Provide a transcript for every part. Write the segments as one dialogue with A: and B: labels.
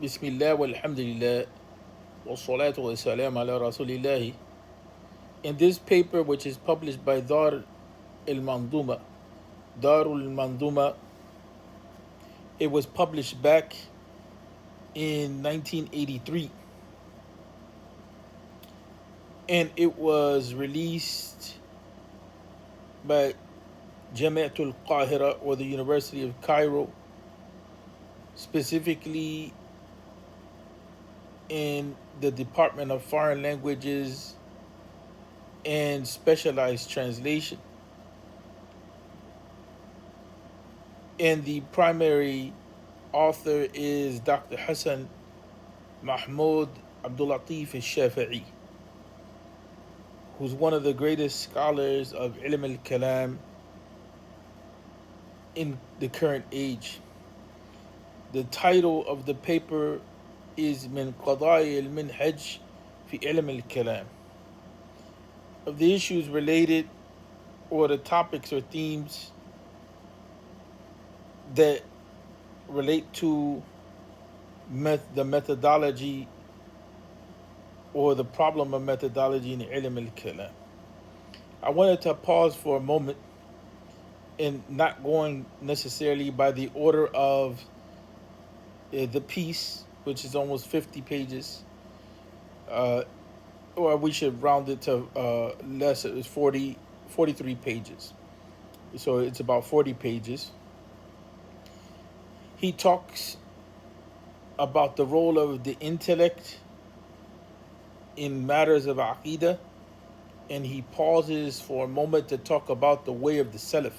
A: Bismillah walhamdulillah wa salatu wa salam ala rasulillah. In this paper, which is published by al-Manduma, Darul Manduma, it was published back in 1983 and it was released by Jamiatul Qahira, or the University of Cairo, specifically in the Department of Foreign Languages and Specialized Translation. And the primary author is Dr. Hassan Mahmoud Abdul-Latif al-Shafi'i, who's one of the greatest scholars of Ilm al-Kalam in the current age. The title of the paper is Min Qadai al-Minhaj fi Ilm al-Kalam, of the issues related, or the topics or themes that relate to the methodology or the problem of methodology in Ilm al-Kalam. I wanted to pause for a moment and not going necessarily by the order of the piece, which is almost 50 pages, or we should round it to less. It's 43 pages. So it's about 40 pages. He talks about the role of the intellect in matters of aqidah, and he pauses for a moment to talk about the way of the Salaf.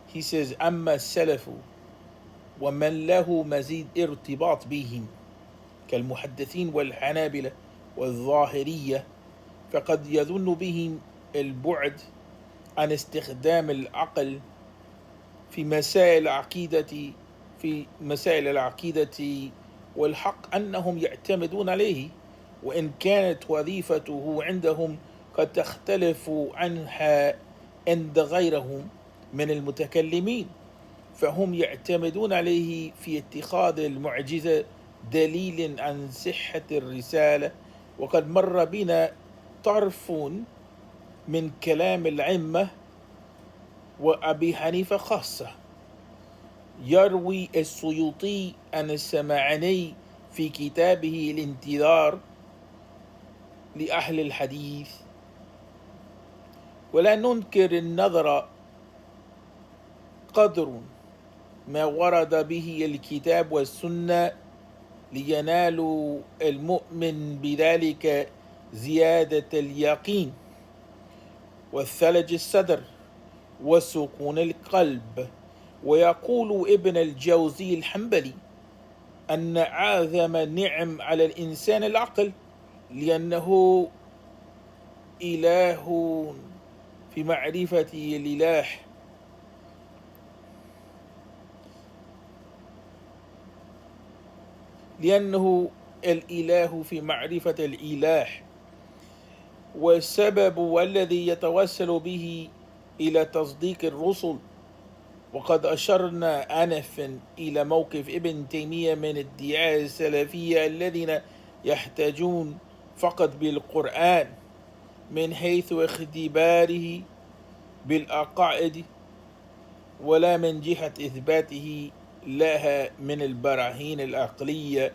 A: He says, أما السلف ومن له مزيد ارتباط بهم كالمحدثين والحنابلة والظاهرية فقد يظن بهم البعد عن استخدام العقل في مسائل العقيدة والحق أنهم يعتمدون عليه، وإن كانت وظيفته عندهم قد تختلف عنها عند غيرهم من المتكلمين، فهم يعتمدون عليه في اتخاذ المعجزة دليل عن صحة الرسالة. وقد مر بنا طرف من كلام العمة وأبي حنيفة خاصة. يروي السيوطي عن السماعني في كتابه الانتظار لأهل الحديث: ولا ننكر النظر قدر ما ورد به الكتاب والسنة لينال المؤمن بذلك زيادة اليقين والثلج الصدر وسكون القلب. ويقول ابن الجوزي الحنبلي أن أعظم نعم على الإنسان العقل، لأنه إله في معرفة الإله، لأنه الإله في معرفة الإله، والسبب الذي يتوسل به إلى تصديق الرسل. وقد أشرنا آنفا إلى موقف ابن تيمية من ادعاء السلفية الذين يحتاجون فقط بالقرآن من حيث اختباره بالعقائد، ولا من جهة إثباته لها من البراهين العقلية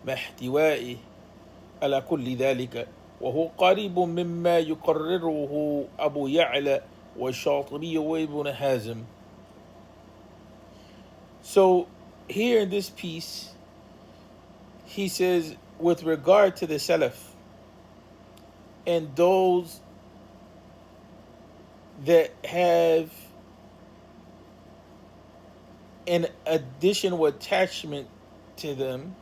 A: مع احتوائه على كل ذلك، وهو قريب مما يقرره أبو يعلى والشاطبي وابن حازم. So here in this piece, he says, with regard to the Salaf and those that have an additional attachment to them,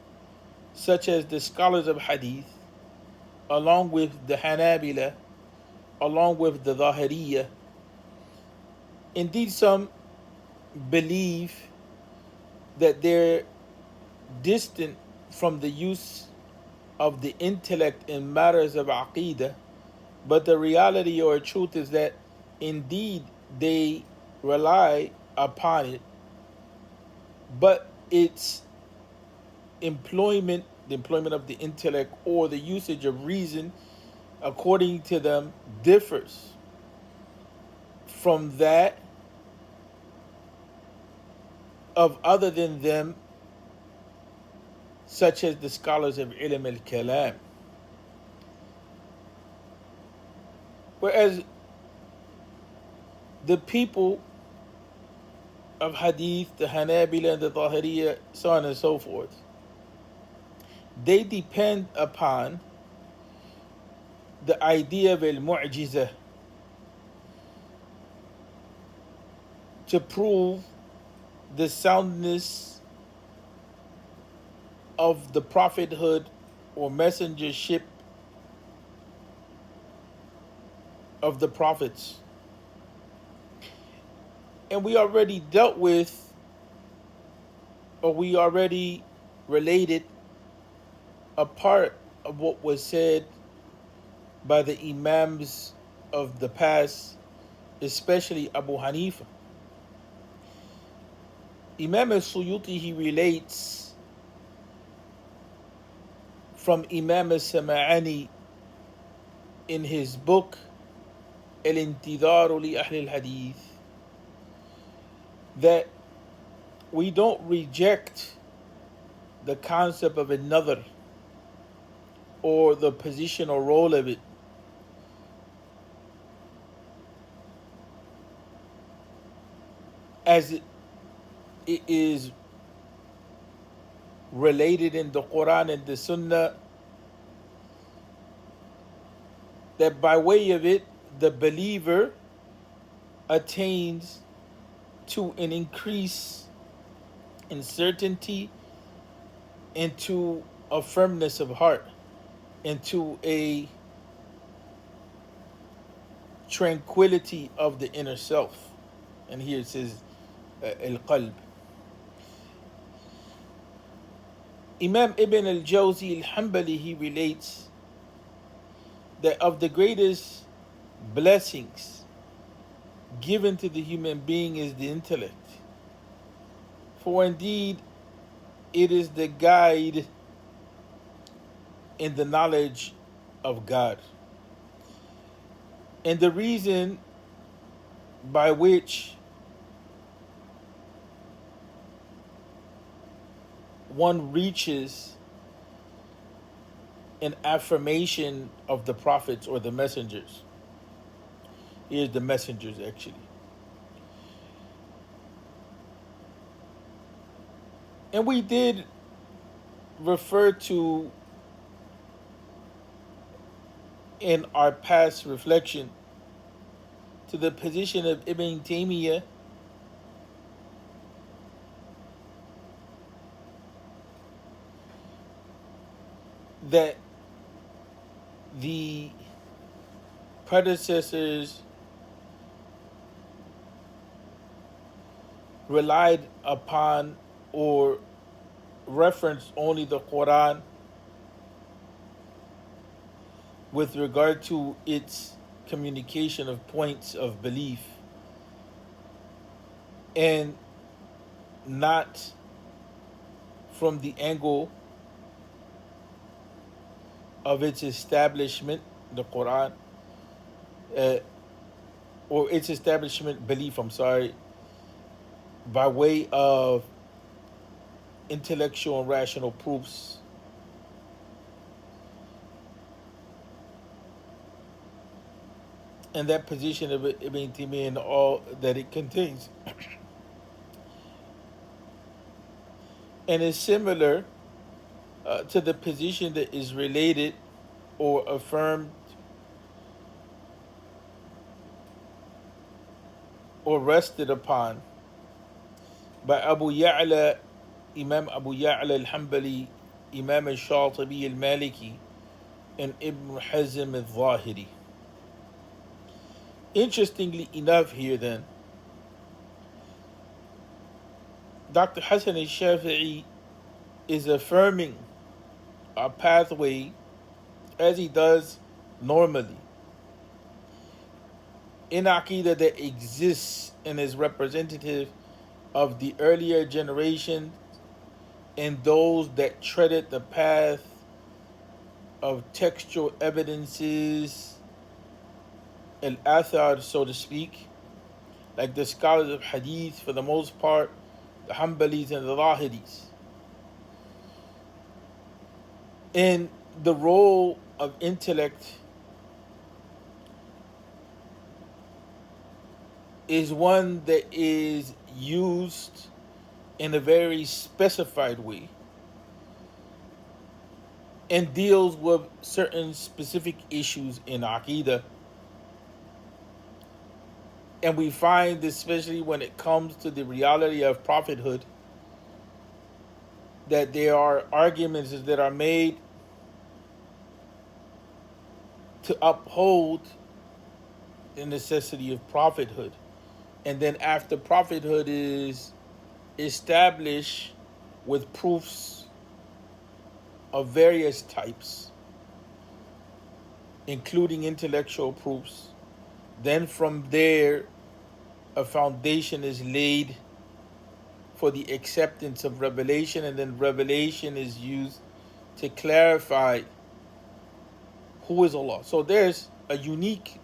A: such as the scholars of Hadith, along with the Hanabila, along with the Zahiriyya. Indeed, some believe that they're distant from the use of the intellect in matters of aqidah, but the reality or truth is that indeed they rely upon it, but it's the employment of the intellect or the usage of reason, according to them, differs from that of other than them, such as the scholars of ilm al-kalam. Whereas the people of hadith, the Hanabila and the Zahiriya, so on and so forth, they depend upon the idea of al-mu'jizah to prove the soundness of the prophethood or messengership of the prophets. And we already dealt with, or we already related a part of what was said by the Imams of the past, especially Abu Hanifa. Imam al-Suyuti, he relates from Imam al-Sam'ani in his book Al-Intidaru li Ahli al-Hadith that we don't reject the concept of another or the position or role of it, as it is related in the Quran and the Sunnah, that by way of it the believer attains to an increase in certainty, into a firmness of heart, into a tranquility of the inner self. And here it says al-qalb. Imam Ibn al-Jawzi al-Hanbali, he relates that of the greatest blessings given to the human being is the intellect. For indeed, it is the guide in the knowledge of God. And the reason by which one reaches an affirmation of the prophets or the messengers. Here's the messengers actually. And we did refer to in our past reflection to the position of Ibn Taymiyyah that the predecessors relied upon or referenced only the Quran with regard to its communication of points of belief, and not from the angle of its establishment, the Quran, or its establishment belief, by way of intellectual and rational proofs. And that position of Ibn Taymiyyah and all that it contains. And is similar to the position that is related or affirmed or rested upon by Abu Ya'la, Imam Abu Ya'la al-Hanbali, Imam al-Shatibi al-Maliki, and Ibn Hazm al-Zahiri. Interestingly enough here then, Dr. Hassan al-Shafi'i is affirming a pathway, as he does normally, in Aqidah that exists and is representative of the earlier generation and those that treaded the path of textual evidences, al-athar, so to speak, like the scholars of hadith for the most part, the Hanbalis and the Zahiris. And the role of intellect is one that is used in a very specified way and deals with certain specific issues in Aqidah. And we find, especially when it comes to the reality of prophethood, that there are arguments that are made to uphold the necessity of prophethood. And then after prophethood is established with proofs of various types, including intellectual proofs, then from there a foundation is laid for the acceptance of revelation, and then revelation is used to clarify who is Allah. So there's a unique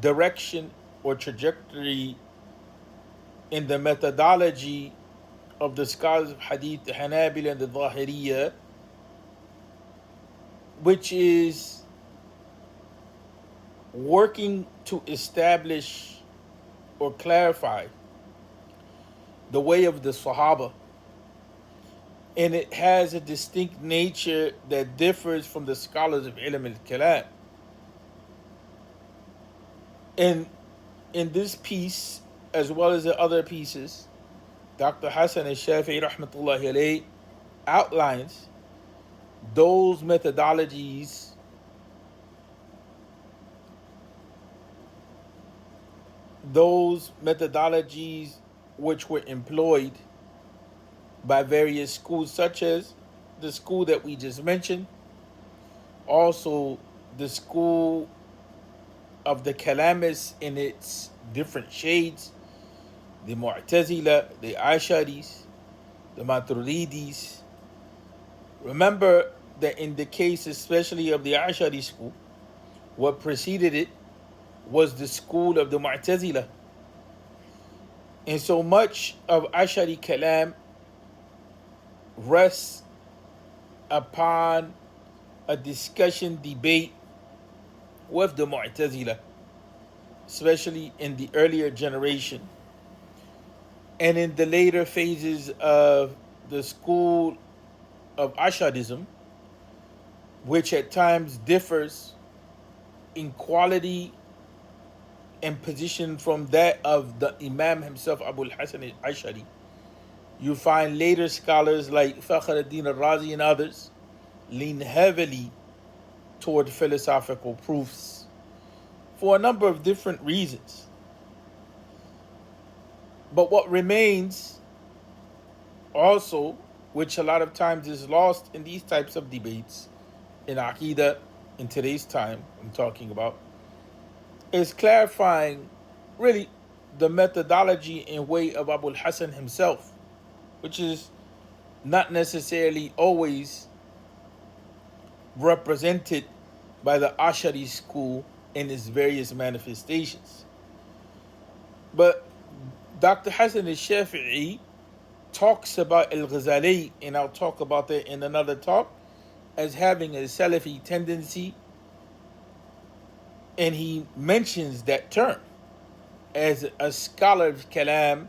A: direction or trajectory in the methodology of the scholars of Hadith, the Hanabila and the Zahiriyya, which is working to establish or clarify the way of the Sahaba. And it has a distinct nature that differs from the scholars of Ilm al-Kalam. And in this piece, as well as the other pieces, Dr. Hassan al-Shafi'i rahmatullahi alayhi outlines those methodologies which were employed by various schools, such as the school that we just mentioned, also the school of the Kalamists in its different shades, the Mu'tazila, the Asharis, the Maturidis. Remember that in the case especially of the Ashari school, what preceded it was the school of the Mu'tazila. And so much of Ashari Kalam rests upon a discussion, debate with the Mu'tazila, especially in the earlier generation. And in the later phases of the school of Asharism, which at times differs in quality and position from that of the Imam himself, Abu al-Hasan al-Ashari, you find later scholars like Fakhr ad-Din al-Razi and others lean heavily toward philosophical proofs for a number of different reasons. But what remains also, which a lot of times is lost in these types of debates in Aqidah in today's time, I'm talking about, is clarifying really the methodology and way of Abu al-Hasan himself, which is not necessarily always represented by the Ashari school in its various manifestations. But Dr. Hassan al-Shafi'i talks about al-Ghazali, and I'll talk about that in another talk, as having a Salafi tendency, and he mentions that term as a scholar of Kalam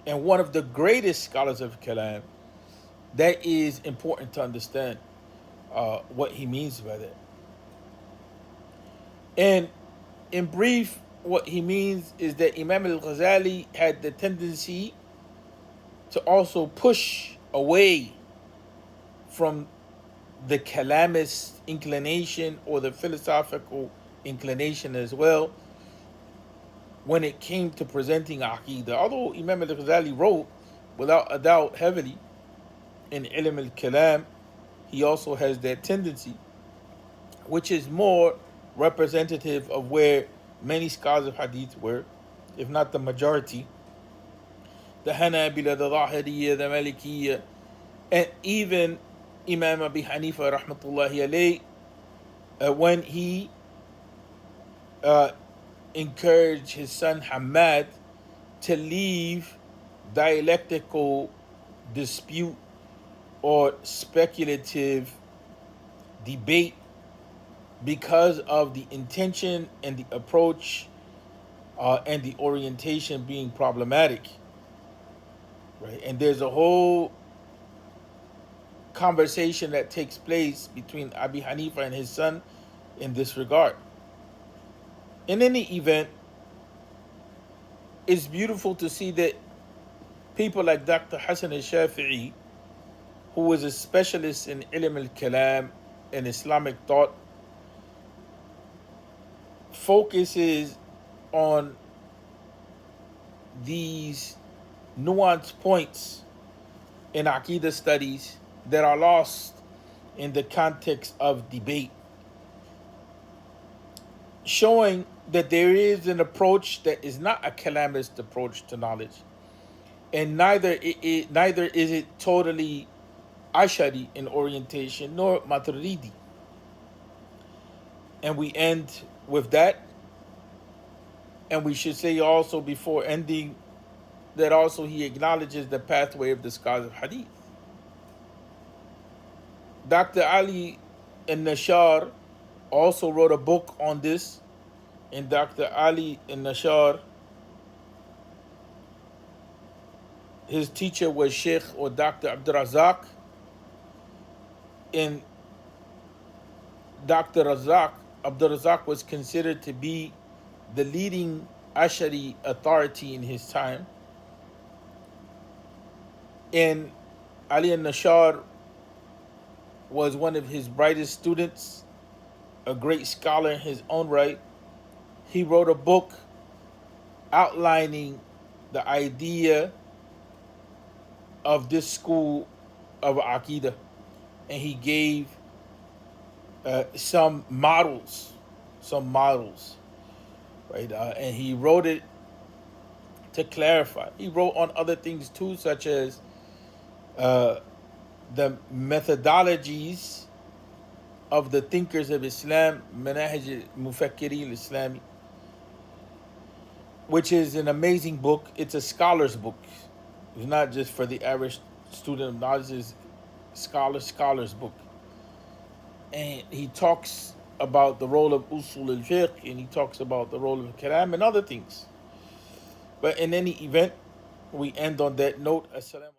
A: and one of the greatest scholars of Kalam. That is important to understand what he means by that. And in brief, what he means is that Imam al-Ghazali had the tendency to also push away from the Kalamist inclination or the philosophical inclination as well when it came to presenting Aqidah. Although Imam al-Ghazali wrote, without a doubt, heavily in Ilm al-Kalam, he also has that tendency, which is more representative of where many scholars of Hadith were, if not the majority. The Hanabila, the Zahiriyya, the Malikiyya, And even Imam Abi Hanifa rahmatullahi alayh, when he uh, encouraged his son Hamad to leave dialectical dispute or speculative debate because of the intention and the approach and the orientation being problematic, right? And there's a whole conversation that takes place between Abi Hanifa and his son in this regard. In any event, it's beautiful to see that people like Dr. Hassan al-Shafi'i, who was a specialist in ilm al-kalam and Islamic thought, focuses on these nuanced points in Aqidah studies that are lost in the context of debate, showing that there is an approach that is not a calamist approach to knowledge, and neither is it totally Ashari in orientation nor Maturidi. And we end with that, and we should say also before ending that also he acknowledges the pathway of the scholars of Hadith. Dr. Ali al-Nashar also wrote a book on this, and Dr. Ali al-Nashar, his teacher was Sheikh or Dr. Abdul Razak, and Dr. Razak, Abdul Razak was considered to be the leading Ashari authority in his time. And Ali al-Nashar was one of his brightest students, a great scholar in his own right. He wrote a book outlining the idea of this school of Aqidah, and he gave some models, right? And he wrote it to clarify. He wrote on other things too, such as the methodologies of the thinkers of Islam, Manahij al-Mufakkiri al-Islami, which is an amazing book. It's a scholar's book. It's not just for the average student of knowledge. It's scholar's book. And he talks about the role of usul al-fiqh, and he talks about the role of kalam and other things. But in any event, we end on that note. Assalamu